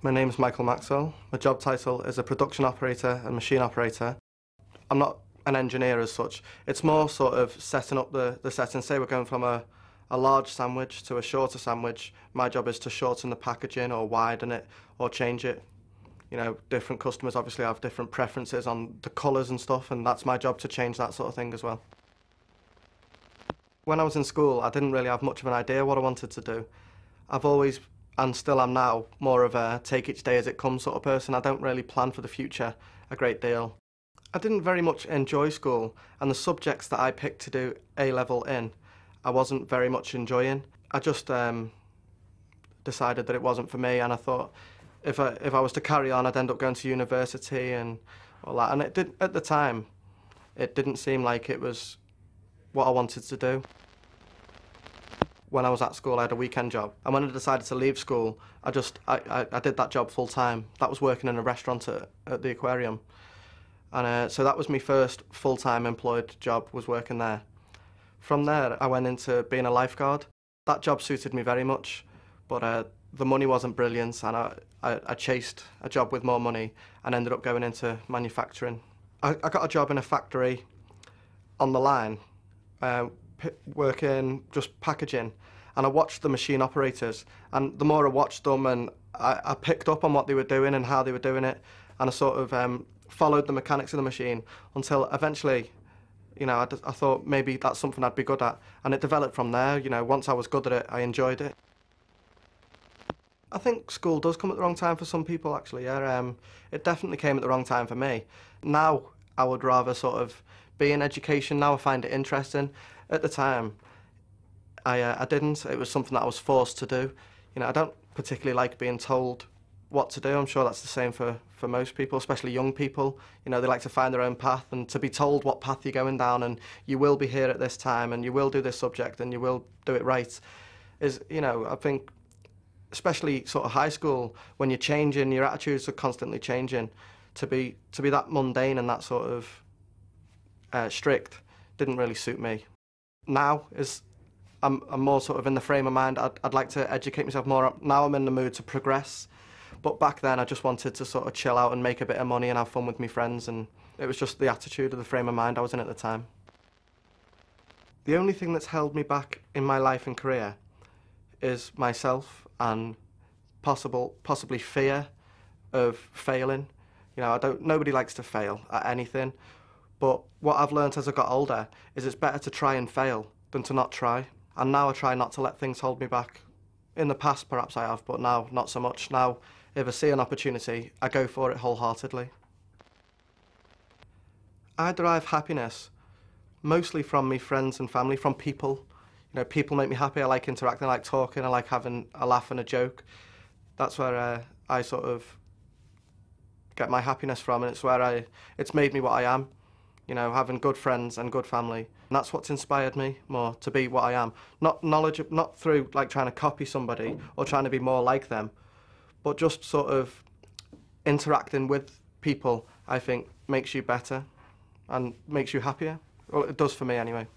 My name is Michael Maxwell. My job title is a production operator and machine operator. I'm not an engineer as such. It's more sort of setting up the setting. Say we're going from a large sandwich to a shorter sandwich. My job is to shorten the packaging or widen it or change it. You know, different customers obviously have different preferences on the colours and stuff, and that's my job to change that sort of thing as well. When I was in school, I didn't really have much of an idea what I wanted to do. I've always, and still am now, more of a take each day as it comes sort of person. I don't really plan for the future a great deal. I didn't very much enjoy school, and the subjects that I picked to do A-level in, I wasn't very much enjoying. I just decided that it wasn't for me, and I thought if I was to carry on, I'd end up going to university and all that. And it did, at the time, it didn't seem like it was what I wanted to do. When I was at school, I had a weekend job, and when I decided to leave school, I did that job full time. That was working in a restaurant at the aquarium, and so that was my first full-time employed job, was working there. From there, I went into being a lifeguard. That job suited me very much, but the money wasn't brilliant, and I chased a job with more money and ended up going into manufacturing. I got a job in a factory on the line, working just packaging, and I watched the machine operators, and the more I watched them, and I picked up on what they were doing and how they were doing it, and I sort of followed the mechanics of the machine until eventually, you know, I thought maybe that's something I'd be good at, and it developed from there. You know, once I was good at it, I enjoyed it. I think school does come at the wrong time for some people, actually. Yeah, it definitely came at the wrong time for me. Now I would rather sort of be in education. Now I find it interesting. At the time, I didn't. It was something that I was forced to do. You know, I don't particularly like being told what to do. I'm sure that's the same for most people, especially young people. You know, they like to find their own path, and to be told what path you're going down and you will be here at this time and you will do this subject and you will do it right is, you know, I think, especially sort of high school, when you're changing, your attitudes are constantly changing. To be that mundane and that sort of strict didn't really suit me. Now I'm more sort of in the frame of mind. I'd like to educate myself more. Now I'm in the mood to progress. But back then I just wanted to sort of chill out and make a bit of money and have fun with my friends, and it was just the attitude of the frame of mind I was in at the time. The only thing that's held me back in my life and career is myself and possibly fear of failing. You know, nobody likes to fail at anything, but what I've learned as I got older is it's better to try and fail than to not try. And now I try not to let things hold me back. In the past perhaps I have, but now not so much. Now if I see an opportunity, I go for it wholeheartedly. I derive happiness mostly from my friends and family, from people. You know, people make me happy. I like interacting, I like talking, I like having a laugh and a joke. That's where I sort of get my happiness from, and it's where it's made me what I am. You know, having good friends and good family. And that's what's inspired me more to be what I am. Not through like trying to copy somebody or trying to be more like them, but just sort of interacting with people, I think, makes you better and makes you happier. Well, it does for me anyway.